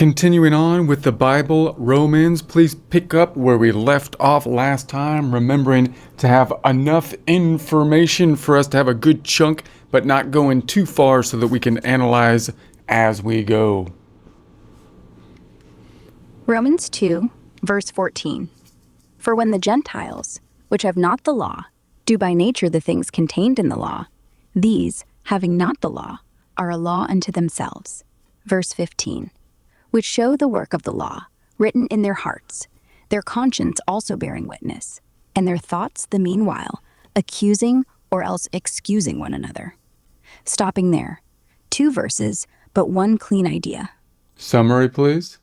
Continuing on with the Bible, Romans, please pick up where we left off last time, remembering to have enough information for us to have a good chunk, but not going too far so that we can analyze as we go. Romans 2, verse 14. For when the Gentiles, which have not the law, do by nature the things contained in the law, these, having not the law, are a law unto themselves. Verse 15. Which show the work of the law, written in their hearts, their conscience also bearing witness, and their thoughts the meanwhile, accusing or else excusing one another. Stopping there. 2 verses, but one clean idea. Summary, please.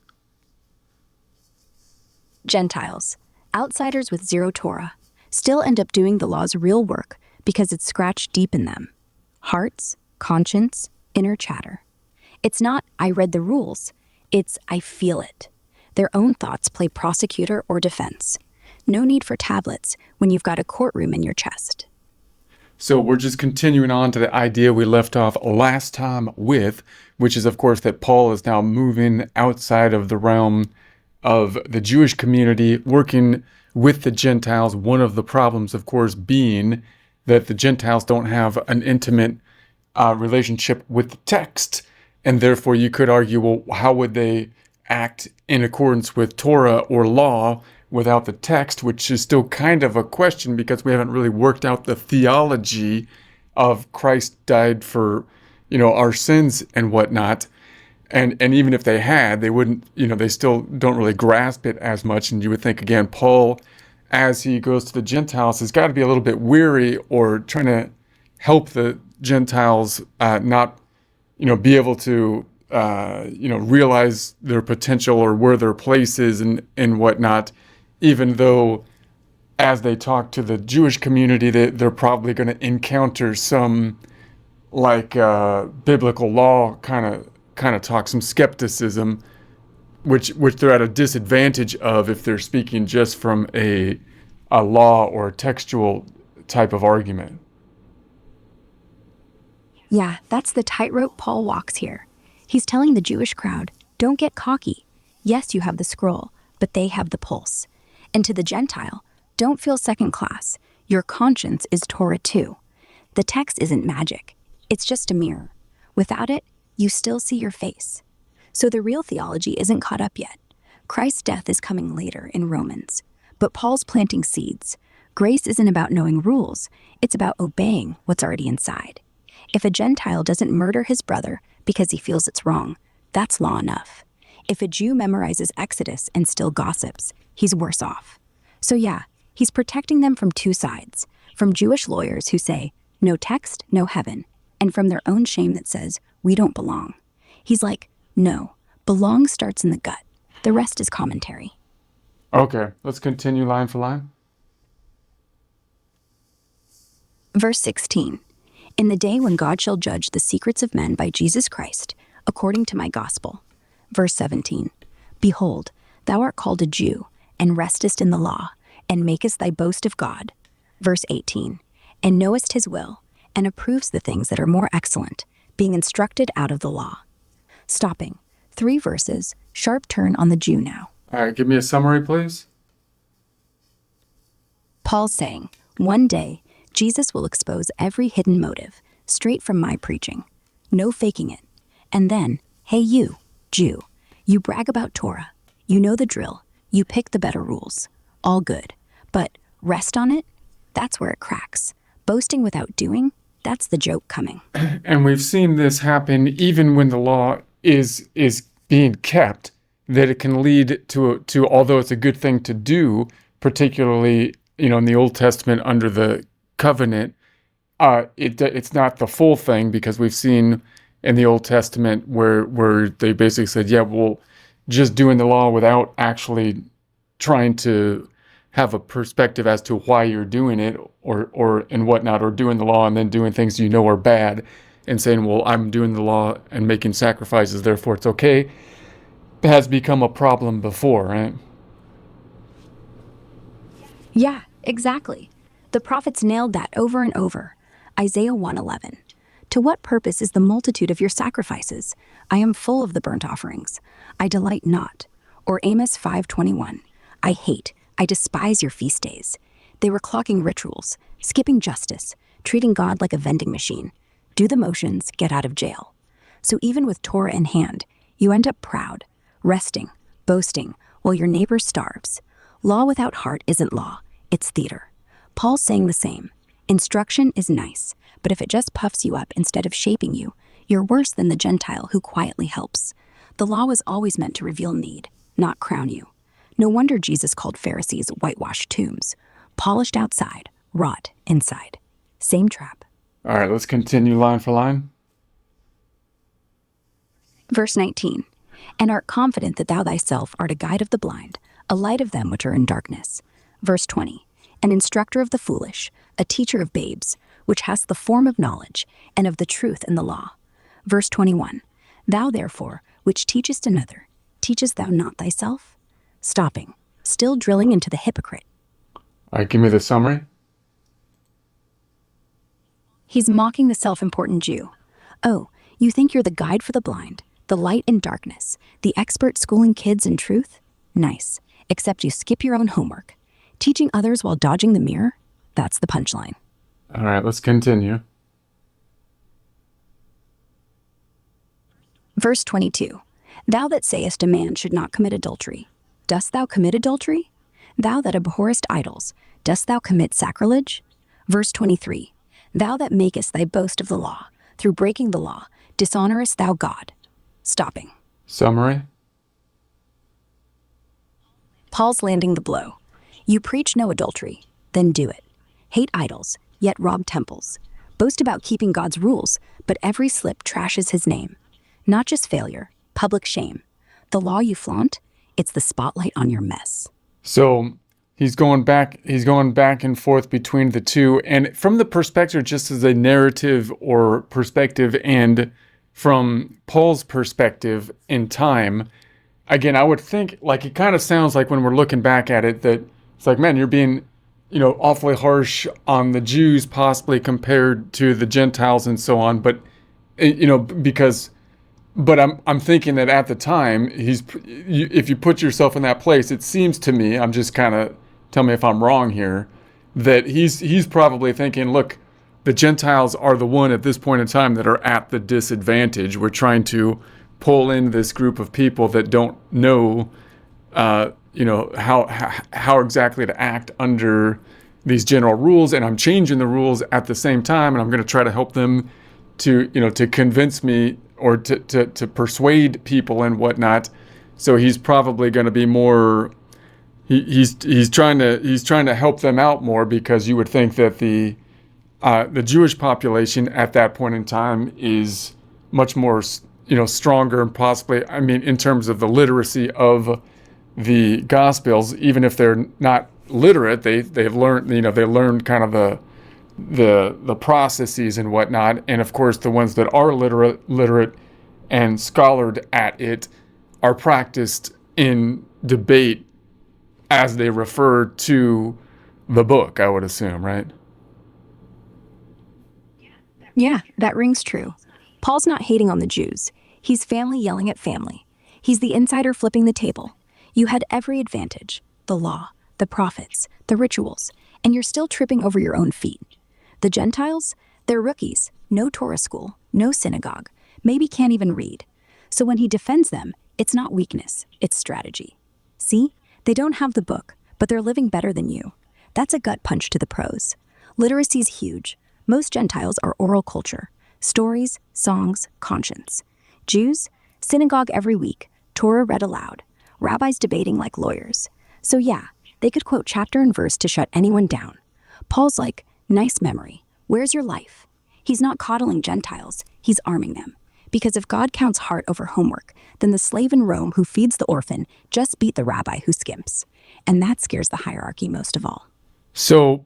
Gentiles, outsiders with zero Torah, still end up doing the law's real work because it's scratched deep in them. Hearts, conscience, inner chatter. It's not, I read the rules. It's, I feel it. Their own thoughts play prosecutor or defense. No need for tablets when you've got a courtroom in your chest. So we're just continuing on to the idea we left off last time with, which is, of course, that Paul is now moving outside of the realm of the Jewish community, working with the Gentiles. One of the problems, of course, being that the Gentiles don't have an intimate relationship with the text. And therefore, you could argue, well, how would they act in accordance with Torah or law without the text, which is still kind of a question because we haven't really worked out the theology of Christ died for, our sins and whatnot. And even if they had, they wouldn't, they still don't really grasp it as much. And you would think, again, Paul, as he goes to the Gentiles, has got to be a little bit weary or trying to help the Gentiles not be able to, realize their potential or where their place is and whatnot, even though as they talk to the Jewish community, they're probably going to encounter some biblical law kind of talk, some skepticism, which they're at a disadvantage of if they're speaking just from a law or a textual type of argument. Yeah, that's the tightrope Paul walks here. He's telling the Jewish crowd, don't get cocky. Yes, you have the scroll, but they have the pulse. And to the Gentile, don't feel second class. Your conscience is Torah too. The text isn't magic. It's just a mirror. Without it, you still see your face. So the real theology isn't caught up yet. Christ's death is coming later in Romans. But Paul's planting seeds. Grace isn't about knowing rules. It's about obeying what's already inside. If a Gentile doesn't murder his brother because he feels it's wrong, that's law enough. If a Jew memorizes Exodus and still gossips, he's worse off. So yeah, he's protecting them from two sides, from Jewish lawyers who say, no text, no heaven, and from their own shame that says, we don't belong. He's like, no, belong starts in the gut. The rest is commentary. Okay, let's continue line for line. Verse 16. In the day when God shall judge the secrets of men by Jesus Christ, according to my gospel. Verse 17. Behold, thou art called a Jew, and restest in the law, and makest thy boast of God. Verse 18. And knowest his will, and approves the things that are more excellent, being instructed out of the law. Stopping. 3 verses, sharp turn on the Jew now. All right, give me a summary, please. Paul's saying, one day, Jesus will expose every hidden motive, straight from my preaching. No faking it. And then, hey you, Jew, you brag about Torah. You know the drill. You pick the better rules. All good. But rest on it? That's where it cracks. Boasting without doing? That's the joke coming. And we've seen this happen even when the law is being kept, that it can lead to although it's a good thing to do, particularly, in the Old Testament under the covenant, it's not the full thing, because we've seen in the Old Testament where they basically said, yeah, well, just doing the law without actually trying to have a perspective as to why you're doing it or and whatnot, or doing the law and then doing things are bad and saying, well, I'm doing the law and making sacrifices, therefore it's okay, has become a problem before, right? Yeah, exactly. The prophets nailed that over and over. Isaiah 1:11. To what purpose is the multitude of your sacrifices? I am full of the burnt offerings. I delight not. Or Amos 5:21. I despise your feast days. They were clocking rituals, skipping justice, treating God like a vending machine. Do the motions, get out of jail. So even with Torah in hand, you end up proud, resting, boasting, while your neighbor starves. Law without heart isn't law, it's theater. Paul's saying the same. Instruction is nice, but if it just puffs you up instead of shaping you, you're worse than the Gentile who quietly helps. The law was always meant to reveal need, not crown you. No wonder Jesus called Pharisees whitewashed tombs, polished outside, rot inside. Same trap. All right, let's continue line for line. Verse 19. And art confident that thou thyself art a guide of the blind, a light of them which are in darkness. Verse 20. An instructor of the foolish, a teacher of babes, which hast the form of knowledge, and of the truth in the law. Verse 21. Thou therefore, which teachest another, teachest thou not thyself? Stopping, still drilling into the hypocrite. All right, give me the summary. He's mocking the self-important Jew. Oh, you think you're the guide for the blind, the light in darkness, the expert schooling kids in truth? Nice, except you skip your own homework. Teaching others while dodging the mirror? That's the punchline. All right, let's continue. Verse 22. Thou that sayest a man should not commit adultery, dost thou commit adultery? Thou that abhorrest idols, dost thou commit sacrilege? Verse 23. Thou that makest thy boast of the law, through breaking the law, dishonorest thou God. Stopping. Summary. Paul's landing the blow. You preach no adultery, then do it. Hate idols, yet rob temples. Boast about keeping God's rules, but every slip trashes his name. Not just failure, public shame. The law you flaunt, it's the spotlight on your mess. So he's going back and forth between the two. And from the perspective, just as a narrative or perspective, and from Paul's perspective in time, again, I would think, like, it kind of sounds like when we're looking back at it, that it's like, man, you're being, awfully harsh on the Jews, possibly compared to the Gentiles and so on. But, but I'm thinking that at the time, if you put yourself in that place, it seems to me, I'm just kind of, tell me if I'm wrong here, that he's probably thinking, look, the Gentiles are the one at this point in time that are at the disadvantage. We're trying to pull in this group of people that don't know, how exactly to act under these general rules, and I'm changing the rules at the same time, and I'm going to try to help them to convince me or to persuade people and whatnot. So he's probably going to be more. He's trying to help them out more, because you would think that the Jewish population at that point in time is much more stronger, and possibly, I mean, in terms of the literacy of the Gospels, even if they're not literate, they've learned, they learned kind of the processes and whatnot. And of course, the ones that are literate and scholared at it are practiced in debate as they refer to the book, I would assume, right? Yeah, that rings true. Paul's not hating on the Jews. He's family yelling at family. He's the insider flipping the table. You had every advantage: the law, the prophets, the rituals, and you're still tripping over your own feet. The Gentiles, they're rookies, no Torah school, no synagogue, maybe can't even read. So when he defends them, it's not weakness, it's strategy. See, they don't have the book, but they're living better than you. That's a gut punch to the pros. Literacy's huge. Most Gentiles are oral culture: stories, songs, conscience. Jews, synagogue every week, Torah read aloud, rabbis debating like lawyers. So yeah, they could quote chapter and verse to shut anyone down. Paul's like, nice memory, where's your life? He's not coddling Gentiles, he's arming them. Because if God counts heart over homework, then the slave in Rome who feeds the orphan just beat the rabbi who skimps. And that scares the hierarchy most of all. So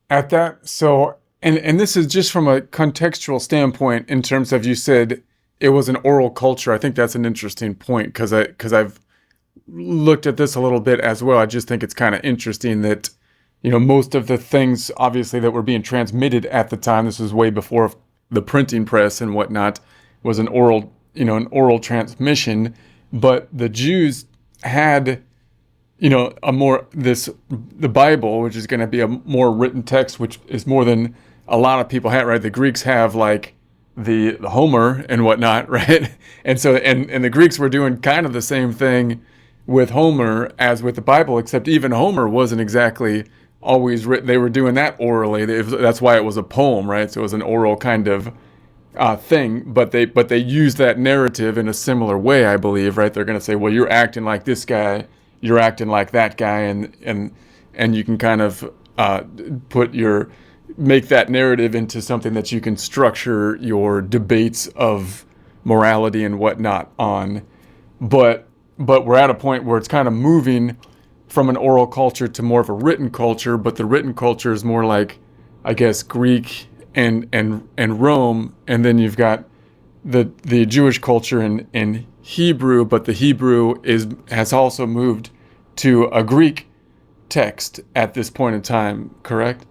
at that, and this is just from a contextual standpoint, in terms of, you said it was an oral culture. I think that's an interesting point, because I've looked at this a little bit as well. I just think it's kind of interesting that most of the things obviously that were being transmitted at the time, this was way before the printing press and whatnot, was an oral transmission. But the Jews had, the Bible, which is going to be a more written text, which is more than a lot of people have, right? The Greeks have like the Homer and whatnot, right? And so, and the Greeks were doing kind of the same thing with Homer as with the Bible, except even Homer wasn't exactly always written. They were doing that orally. That's why it was a poem, right? So it was an oral kind of thing. But they use that narrative in a similar way, I believe, right? They're going to say, well, you're acting like this guy, you're acting like that guy, and you can kind of make that narrative into something that you can structure your debates of morality and whatnot on. But we're at a point where it's kind of moving from an oral culture to more of a written culture, but the written culture is more like, I guess, Greek and Rome, and then you've got the Jewish culture in Hebrew, but the Hebrew has also moved to a Greek text at this point in time, correct?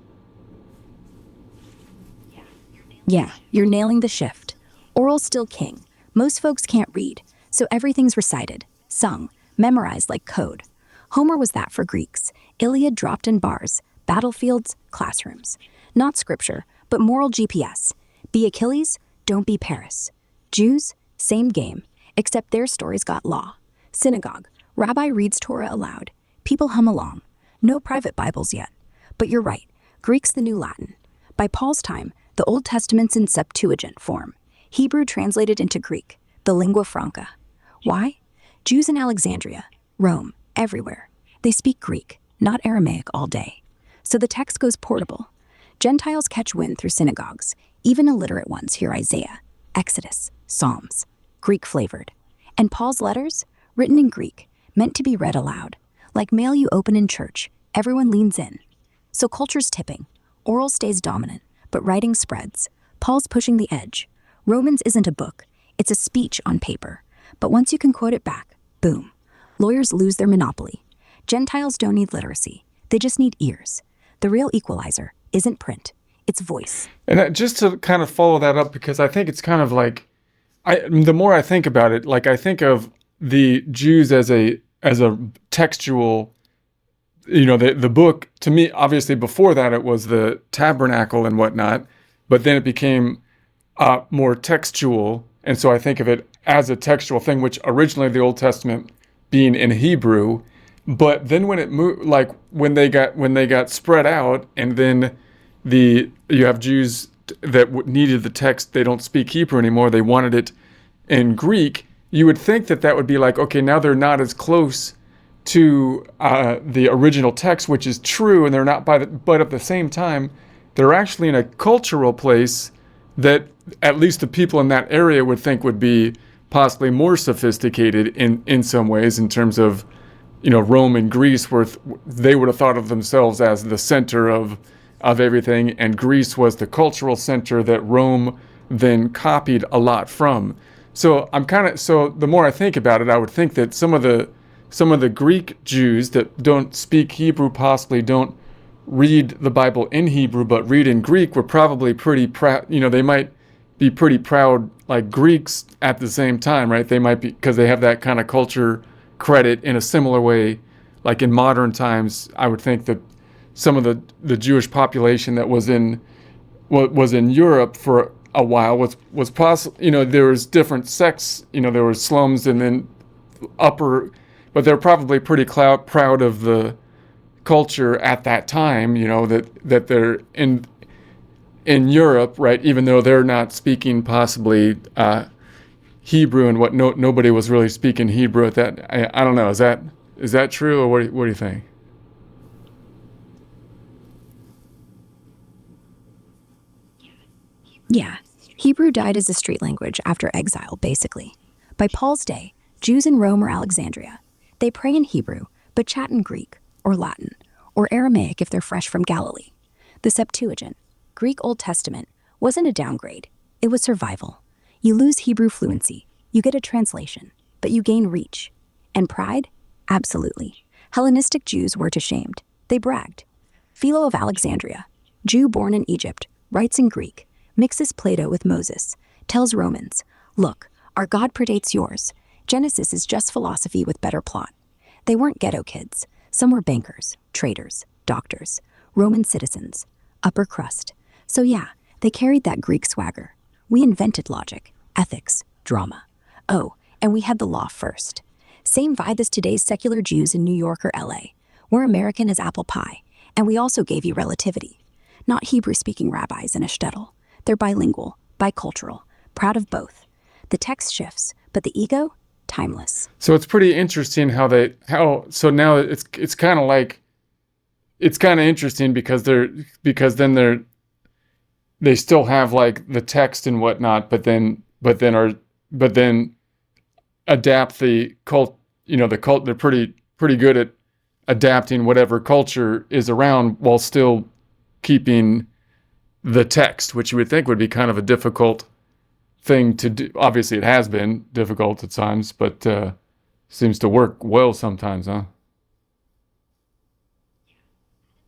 Yeah, you're nailing the shift. Oral's still king. Most folks can't read, so everything's recited, sung, memorized like code. Homer was that for Greeks. Iliad dropped in bars, battlefields, classrooms. Not scripture, but moral GPS. Be Achilles, don't be Paris. Jews, same game, except their stories got law. Synagogue, rabbi reads Torah aloud. People hum along. No private Bibles yet. But you're right, Greek's the new Latin. By Paul's time, the Old Testament's in Septuagint form. Hebrew translated into Greek, the lingua franca. Why? Jews in Alexandria, Rome, everywhere. They speak Greek, not Aramaic all day. So the text goes portable. Gentiles catch wind through synagogues. Even illiterate ones hear Isaiah, Exodus, Psalms, Greek-flavored. And Paul's letters, written in Greek, meant to be read aloud. Like mail you open in church, everyone leans in. So culture's tipping. Oral stays dominant, but writing spreads. Paul's pushing the edge. Romans isn't a book, it's a speech on paper. But once you can quote it back, boom. Lawyers lose their monopoly. Gentiles don't need literacy, they just need ears. The real equalizer isn't print, it's voice. And just to kind of follow that up, because I think it's kind of like, the more I think about it, like I think of the Jews as a textual, the book, to me, obviously before that it was the tabernacle and whatnot, but then it became more textual. And so I think of it as a textual thing, which originally the Old Testament being in Hebrew, but then when it moved, like when they got spread out, and then you have Jews that needed the text, they don't speak Hebrew anymore, they wanted it in Greek, you would think that would be like, okay, now they're not as close to the original text, which is true, and they're not but at the same time, they're actually in a cultural place that at least the people in that area would think would be possibly more sophisticated in some ways, in terms of, Rome and Greece, where they would have thought of themselves as the center of everything, and Greece was the cultural center that Rome then copied a lot from. So the more I think about it, I would think that some of the Greek Jews that don't speak Hebrew, possibly don't read the Bible in Hebrew, but read in Greek, were probably pretty proud. They might be pretty proud, like Greeks at the same time, right? They might be, because they have that kind of culture credit in a similar way. Like in modern times, I would think that some of the Jewish population that was in Europe for a while was possible. There was different sects. There was slums and then upper, but they're probably pretty proud of the culture at that time. That they're in Europe, right? Even though they're not speaking possibly Hebrew, and nobody was really speaking Hebrew at that. I don't know. Is that true, or what do you think? Yeah, Hebrew died as a street language after exile, basically. By Paul's day, Jews in Rome or Alexandria, they pray in Hebrew, but chat in Greek, or Latin, or Aramaic if they're fresh from Galilee. The Septuagint, Greek Old Testament, wasn't a downgrade, it was survival. You lose Hebrew fluency, you get a translation, but you gain reach. And pride? Absolutely. Hellenistic Jews weren't ashamed. They bragged. Philo of Alexandria, Jew born in Egypt, writes in Greek, mixes Plato with Moses, tells Romans, look, our God predates yours. Genesis is just philosophy with better plot. They weren't ghetto kids. Some were bankers, traders, doctors, Roman citizens, upper crust. So yeah, they carried that Greek swagger. We invented logic, ethics, drama. Oh, and we had the law first. Same vibe as today's secular Jews in New York or LA. We're American as apple pie, and we also gave you relativity. Not Hebrew-speaking rabbis in a shtetl. They're bilingual, bicultural, proud of both. The text shifts, but the ego, timeless. So it's pretty interesting so now it's kind of like, it's kind of interesting because they still have like the text and whatnot, but then adapt the cult, the cult, they're pretty good at adapting whatever culture is around while still keeping the text, which you would think would be kind of a difficult thing to do. Obviously it has been difficult at times, but seems to work well sometimes, huh?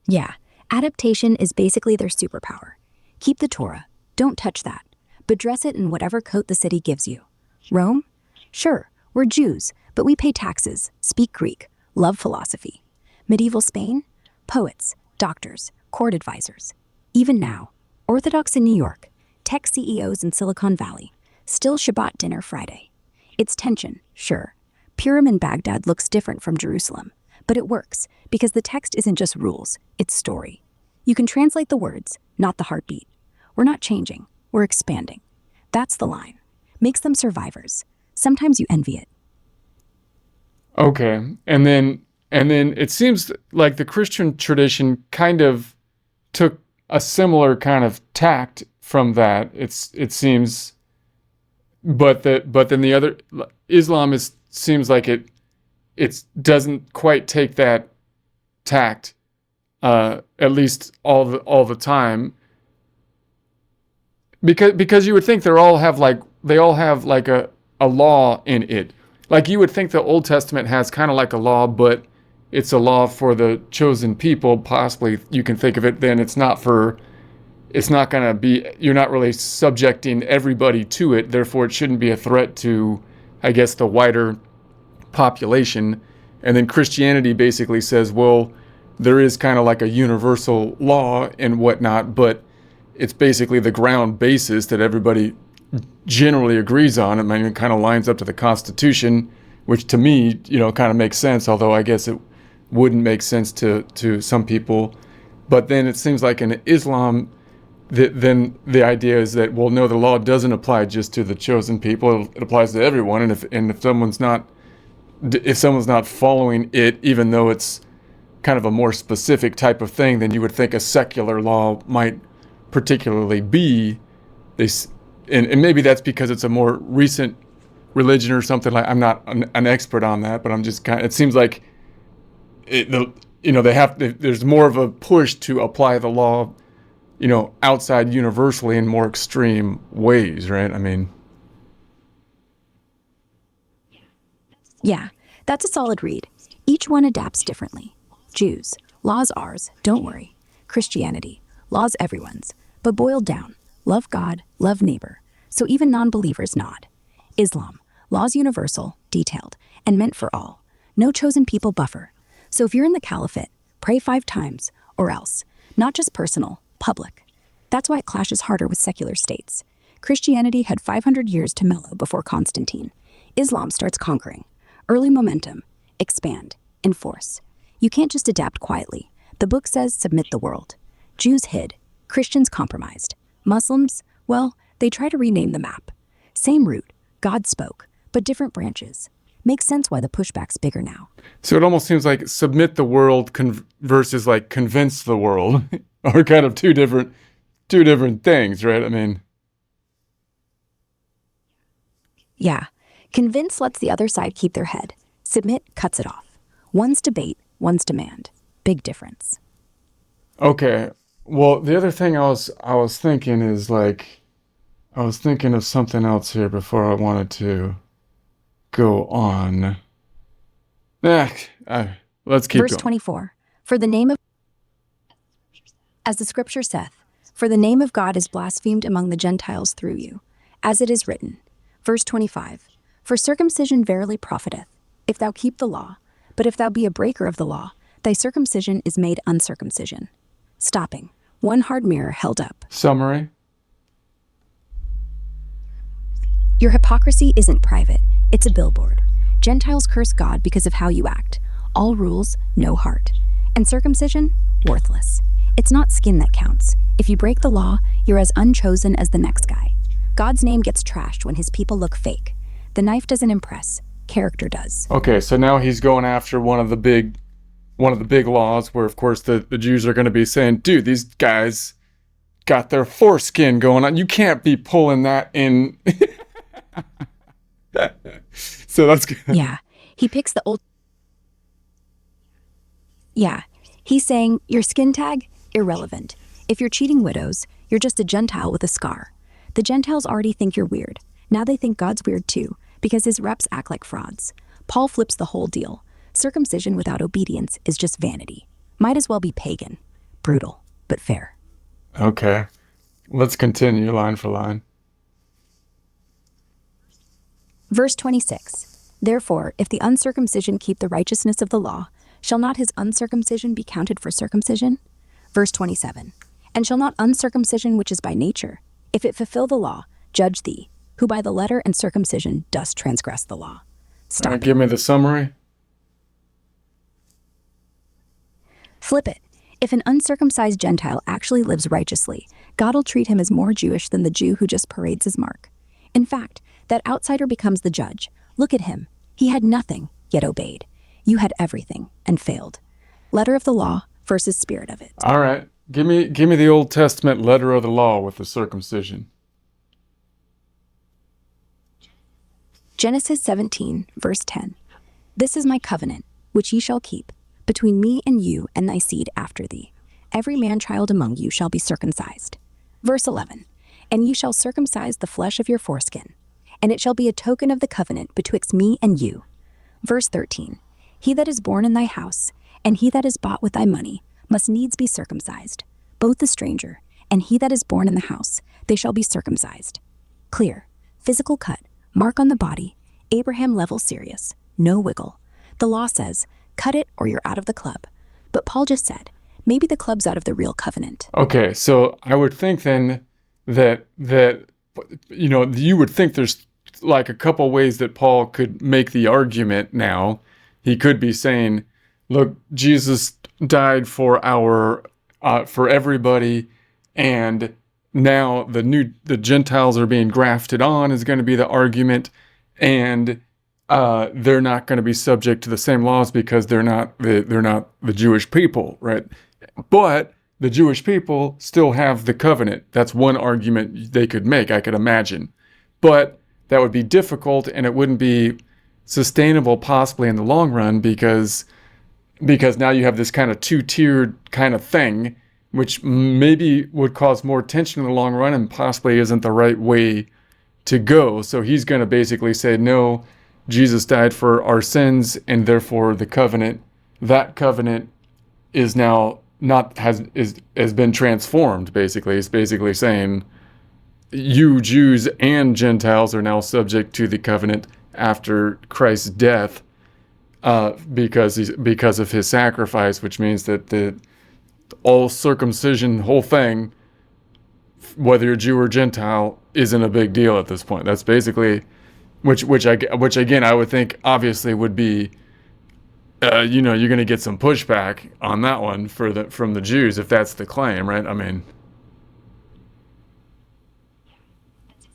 Yeah, adaptation is basically their superpower. Keep the Torah, don't touch that, but dress it in whatever coat the city gives you. Rome? Sure, we're Jews, but we pay taxes, speak Greek, love philosophy. Medieval Spain? Poets, doctors, court advisors. Even now, Orthodox in New York, tech CEOs in Silicon Valley, still Shabbat dinner Friday. It's tension, sure. Purim in Baghdad looks different from Jerusalem, but it works because the text isn't just rules, it's story. You can translate the words, not the heartbeat. We're not changing, we're expanding. That's the line. Makes them survivors. Sometimes you envy it. Okay. And then it seems like the Christian tradition kind of took a similar kind of tact from that. It seems, but then the other Islam seems like it doesn't quite take that tact, at least all the time. Because you would think they all have like a law in it. Like you would think the Old Testament has kind of like a law, but it's a law for the chosen people. Possibly you can think of it then it's not going to be, you're not really subjecting everybody to it. Therefore, it shouldn't be a threat to, I guess, the wider population. And then Christianity basically says, well, there is kind of like a universal law and whatnot, but it's basically the ground basis that everybody generally agrees on. I mean, it kind of lines up to the Constitution, which to me, kind of makes sense, although I guess it wouldn't make sense to some people. But then it seems like in Islam, then the idea is that, well, no, the law doesn't apply just to the chosen people. It applies to everyone. And if someone's not following it, even though it's kind of a more specific type of thing, then you would think a secular law might particularly be this. And maybe that's because it's a more recent religion or something. Like, I'm not an expert on that, but I'm just it seems like there's more of a push to apply the law, outside universally in more extreme ways, right? I mean, Yeah, that's a solid read. Each one adapts differently. Jews, laws ours, don't worry. Christianity, laws everyone's, but boiled down, love God, love neighbor. So even non-believers nod. Islam, laws universal, detailed, and meant for all. No chosen people buffer. So if you're in the caliphate, pray 5 times, or else. Not just personal, public. That's why it clashes harder with secular states. Christianity had 500 years to mellow before Constantine. Islam starts conquering. Early momentum, expand, enforce. You can't just adapt quietly. The book says submit the world. Jews hid, Christians compromised. Muslims, well, they try to rename the map. Same root, God spoke, but different branches. Makes sense why the pushback's bigger now. So it almost seems like submit the world versus like convince the world are kind of two different things, right? I mean, Yeah, convince lets the other side keep their head. Submit cuts it off. One's debate, one's demand. Big difference. okay. Well, the other thing I was thinking is like, I was thinking of something else here before I wanted to go on. Let's keep Verse going. 24. For the name of As the scripture saith, for the name of God is blasphemed among the Gentiles through you, as it is written. Verse 25, for circumcision verily profiteth, if thou keep the law, but if thou be a breaker of the law, thy circumcision is made uncircumcision. Stopping. One hard mirror held up. Summary. Your hypocrisy isn't private, it's a billboard. Gentiles curse God because of how you act. All rules, no heart. And circumcision, worthless. It's not skin that counts. If you break the law, you're as unchosen as the next guy. God's name gets trashed when his people look fake. The knife doesn't impress, character does. Okay, so now he's going after one of the big laws where, of course, the Jews are going to be saying, dude, these guys got their foreskin going on. You can't be pulling that in. So that's good. Yeah, he picks the old... Yeah, he's saying, your skin tag, irrelevant. If you're cheating widows, you're just a Gentile with a scar. The Gentiles already think you're weird. Now they think God's weird too, because his reps act like frauds. Paul flips the whole deal. Circumcision without obedience is just vanity. Might as well be pagan. Brutal, but fair. Okay, let's continue line for line. Verse 26, therefore, if the uncircumcision keep the righteousness of the law, shall not his uncircumcision be counted for circumcision? Verse 27, and shall not uncircumcision which is by nature, if it fulfill the law, judge thee, who by the letter and circumcision dost transgress the law? Stop. Give me the summary. Flip it. If an uncircumcised Gentile actually lives righteously, God will treat him as more Jewish than the Jew who just parades his mark. In fact, that outsider becomes the judge. Look at him. He had nothing, yet obeyed. You had everything and failed. Letter of the law versus spirit of it. All right. Give me the Old Testament letter of the law with the circumcision. Genesis 17, verse 10. This is my covenant, which ye shall keep, between me and you and thy seed after thee. Every man-child among you shall be circumcised. Verse 11. And ye shall circumcise the flesh of your foreskin, and it shall be a token of the covenant betwixt me and you. Verse 13. He that is born in thy house, and he that is bought with thy money, must needs be circumcised. Both the stranger, and he that is born in the house, they shall be circumcised. Clear, physical cut, mark on the body, Abraham level serious, no wiggle. The law says, cut it or you're out of the club. But Paul just said, maybe the club's out of the real covenant. Okay, so I would think then that you would think there's like a couple ways that Paul could make the argument now. He could be saying, look, Jesus died for for everybody, and now the Gentiles are being grafted on is going to be the argument, and they're not going to be subject to the same laws because they're not the Jewish people, right? But the Jewish people still have the covenant. That's one argument they could make, I could imagine. But that would be difficult, and it wouldn't be sustainable possibly in the long run because now you have this kind of two-tiered kind of thing, which maybe would cause more tension in the long run and possibly isn't the right way to go. So he's going to basically say, no, Jesus died for our sins, and therefore that covenant is now has been transformed, basically. It's basically saying you Jews and Gentiles are now subject to the covenant after Christ's death, because of his sacrifice, which means that the all circumcision, whole thing, whether you're Jew or Gentile, isn't a big deal at this point. That's basically, which again I would think obviously would be, you're going to get some pushback on that one from the Jews if that's the claim, right? I mean,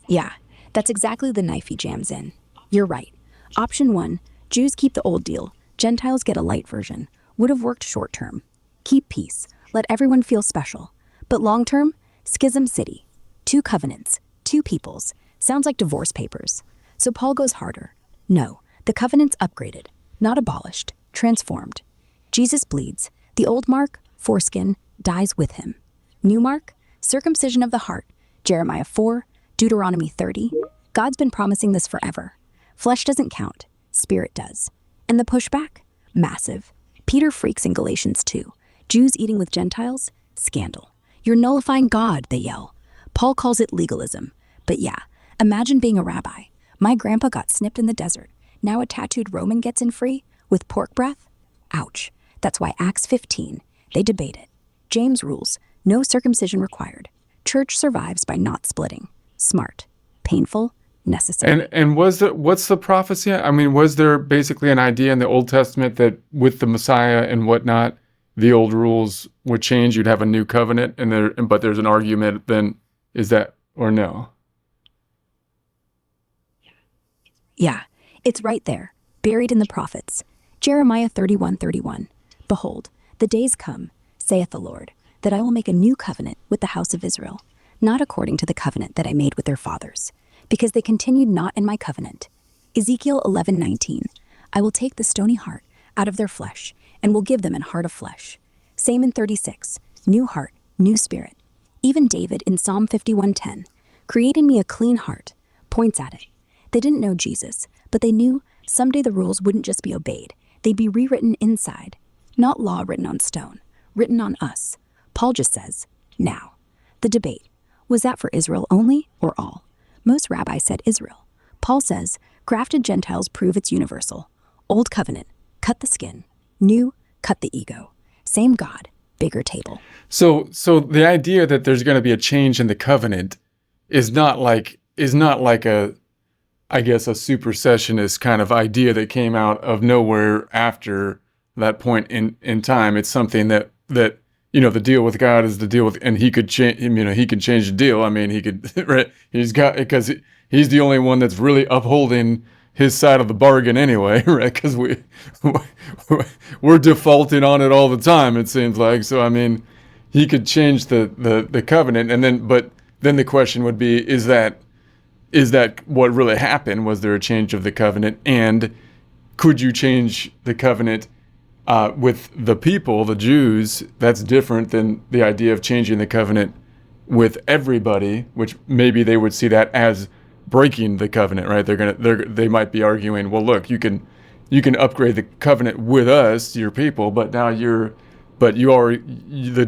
yeah, that's exactly the knife he jams in. You're right. Option 1, Jews keep the old deal, Gentiles get a light version. Would have worked short term. Keep peace. Let everyone feel special. But long term, schism city. 2 covenants, 2 peoples. Sounds like divorce papers. So Paul goes harder. No, the covenant's upgraded, not abolished, transformed. Jesus bleeds. The old mark, foreskin, dies with him. New mark, circumcision of the heart. Jeremiah 4, Deuteronomy 30. God's been promising this forever. Flesh doesn't count, spirit does. And the pushback? Massive. Peter freaks in Galatians 2. Jews eating with Gentiles? Scandal. You're nullifying God, they yell. Paul calls it legalism. But yeah, imagine being a rabbi. My grandpa got snipped in the desert. Now a tattooed Roman gets in free? With pork breath? Ouch. That's why Acts 15, they debate it. James rules, no circumcision required. Church survives by not splitting. Smart. Painful. Necessary. And what's the prophecy? I mean, was there basically an idea in the Old Testament that with the Messiah and whatnot, the old rules would change? You'd have a new covenant, but there's an argument. Then is that or no? Yeah, it's right there, buried in the prophets. Jeremiah 31:31. Behold, the days come, saith the Lord, that I will make a new covenant with the house of Israel, not according to the covenant that I made with their fathers, because they continued not in my covenant. Ezekiel 11:19. I will take the stony heart out of their flesh, and will give them an heart of flesh. Same in 36. New heart, new spirit. Even David in Psalm 51:10, create in me a clean heart, points at it. They didn't know Jesus, but they knew someday the rules wouldn't just be obeyed, they'd be rewritten inside. Not law written on stone, written on us. Paul just says, now. The debate, was that for Israel only or all? Most rabbis said Israel. Paul says, grafted Gentiles prove it's universal. Old covenant, cut the skin. New, cut the ego. Same God, bigger table. So the idea that there's going to be a change in the covenant is not like a, I guess, a supersessionist kind of idea that came out of nowhere after that point in time. It's something that the deal with God is the deal with, and he could change. He could change the deal. I mean, he could. Right? Because he's the only one that's really upholding his side of the bargain anyway, right? Because we're defaulting on it all the time. It seems like. So I mean, he could change the covenant, but then the question would be: Is that what really happened? Was there a change of the covenant? And could you change the covenant with the people, the Jews? That's different than the idea of changing the covenant with everybody, which maybe they would see that as breaking the covenant, right? They might be arguing, well, look, you can upgrade the covenant with us, your people, but now the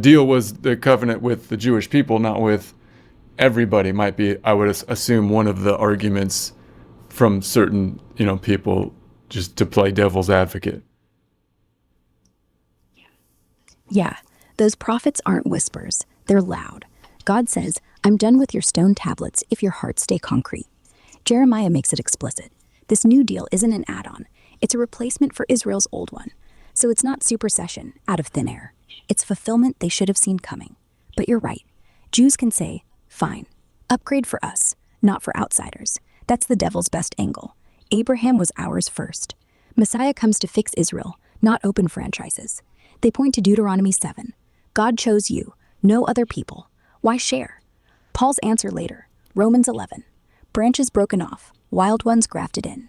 deal was the covenant with the Jewish people, not with everybody. Might be, I would assume, one of the arguments from certain, people, just to play devil's advocate. Yeah, those prophets aren't whispers, they're loud. God says, I'm done with your stone tablets if your hearts stay concrete. Jeremiah makes it explicit. This new deal isn't an add-on, it's a replacement for Israel's old one. So it's not supersession, out of thin air. It's fulfillment they should have seen coming. But you're right, Jews can say, fine, upgrade for us, not for outsiders. That's the devil's best angle. Abraham was ours first. Messiah comes to fix Israel, not open franchises. They point to Deuteronomy 7. God chose you, no other people. Why share? Paul's answer later, Romans 11. Branches broken off, wild ones grafted in.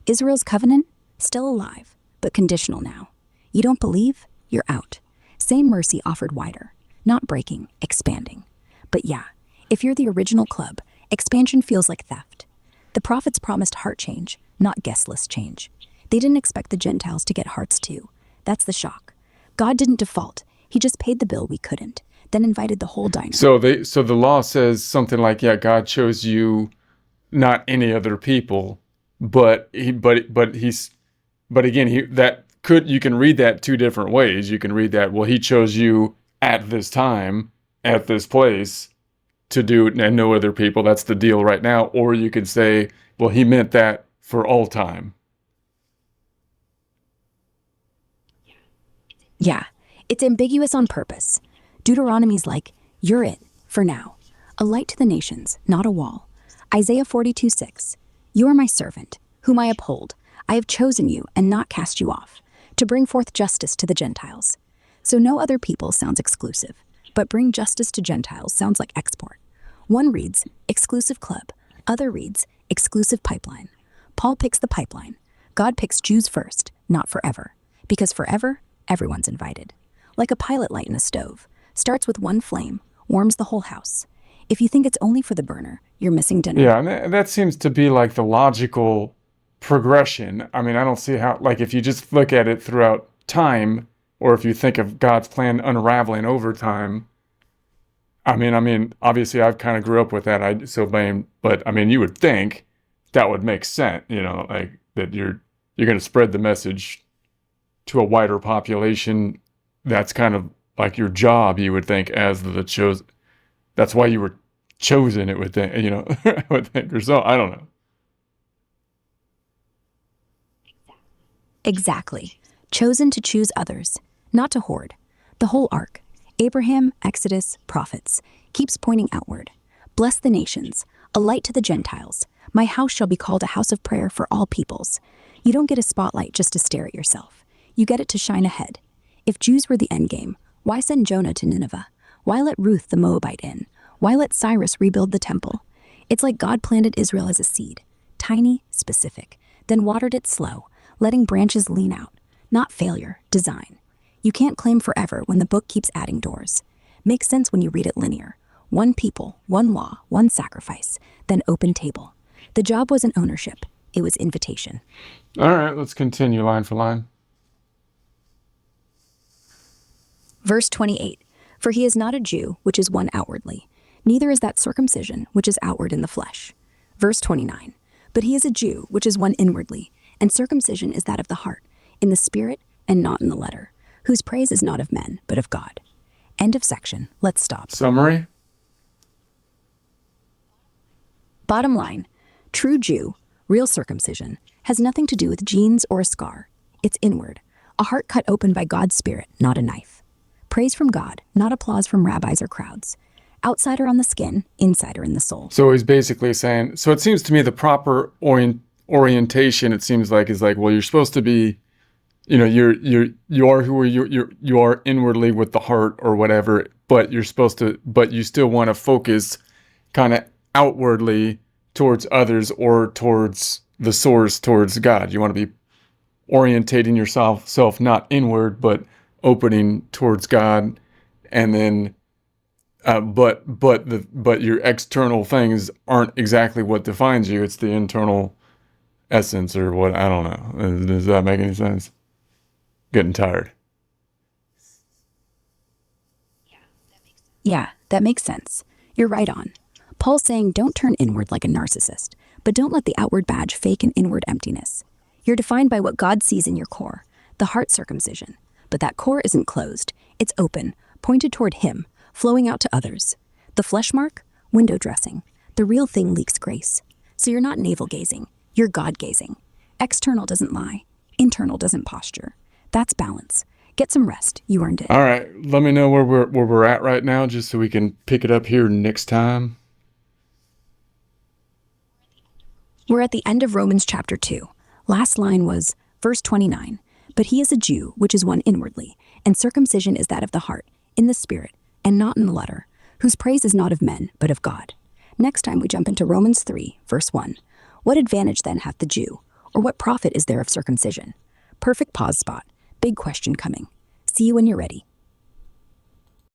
Israel's covenant, still alive, but conditional now. You don't believe? You're out. Same mercy offered wider, not breaking, expanding. But yeah, if you're the original club, expansion feels like theft. The prophets promised heart change, not guest list change. They didn't expect the Gentiles to get hearts too. That's the shock. God didn't default. He just paid the bill we couldn't, then invited the whole diner. So the law says something like, yeah, God chose you, not any other people, but again, you can read that two different ways. You can read that, well, he chose you at this time, at this place to do it, and no other people. That's the deal right now. Or you could say, well, he meant that for all time. Yeah, it's ambiguous on purpose. Deuteronomy's like, you're it, for now. A light to the nations, not a wall. Isaiah 42:6. You are my servant, whom I uphold. I have chosen you and not cast you off, to bring forth justice to the Gentiles. So no other people sounds exclusive, but bring justice to Gentiles sounds like export. One reads, exclusive club. Other reads, exclusive pipeline. Paul picks the pipeline. God picks Jews first, not forever. Because forever, everyone's invited. Like a pilot light in a stove. Starts with one flame, warms the whole house. If you think it's only for the burner, you're missing dinner. Yeah, and that seems to be like the logical progression. I mean, I don't see how, like, if you just look at it throughout time, or if you think of God's plan unraveling over time, I mean, obviously, I've kind of grew up with that. But I mean, you would think that would make sense, like that you're going to spread the message to a wider population. That's kind of like your job, you would think, as the chosen. That's why you were chosen. It would think, I would think, or so. I don't know. Exactly. Chosen to choose others, not to hoard. The whole arc, Abraham, Exodus, prophets, keeps pointing outward. Bless the nations, a light to the Gentiles. My house shall be called a house of prayer for all peoples. You don't get a spotlight just to stare at yourself. You get it to shine ahead. If Jews were the endgame, why send Jonah to Nineveh? Why let Ruth the Moabite in? Why let Cyrus rebuild the temple? It's like God planted Israel as a seed, tiny, specific, then watered it slow, letting branches lean out. Not failure, design. You can't claim forever when the book keeps adding doors. Makes sense when you read it linear. One people, one law, one sacrifice, then open table. The job wasn't ownership, it was invitation. All right, let's continue line for line. Verse 28, for he is not a Jew, which is one outwardly, neither is that circumcision, which is outward in the flesh. Verse 29, but he is a Jew, which is one inwardly, and circumcision is that of the heart, in the spirit and not in the letter, whose praise is not of men, but of God. End of section. Let's stop. Summary. Bottom line, true Jew, real circumcision, has nothing to do with genes or a scar. It's inward, a heart cut open by God's Spirit, not a knife. Praise from God, not applause from rabbis or crowds. Outsider on the skin, insider in the soul. So he's basically saying, so it seems to me the proper orientation, it seems like, is like, well, you're supposed to be, you are who you are inwardly with the heart or whatever, but you still want to focus kind of outwardly towards others or towards the source, towards God. You want to be orientating yourself not inward, but opening towards God, and then, but your external things aren't exactly what defines you. It's the internal essence, or what, I don't know. Does that make any sense? Getting tired. Yeah, that makes sense. You're right on. Paul's saying don't turn inward like a narcissist, but don't let the outward badge fake an inward emptiness. You're defined by what God sees in your core, the heart circumcision. But that core isn't closed. It's open, pointed toward Him, flowing out to others. The flesh mark? Window dressing. The real thing leaks grace. So you're not navel-gazing. You're God-gazing. External doesn't lie. Internal doesn't posture. That's balance. Get some rest. You earned it. All right, let me know where we're at right now, just so we can pick it up here next time. We're at the end of Romans chapter 2. Last line was verse 29. But he is a Jew, which is one inwardly, and circumcision is that of the heart, in the spirit, and not in the letter, whose praise is not of men, but of God. Next time we jump into Romans 3, verse 1. What advantage then hath the Jew, or what profit is there of circumcision? Perfect pause spot. Big question coming. See you when you're ready.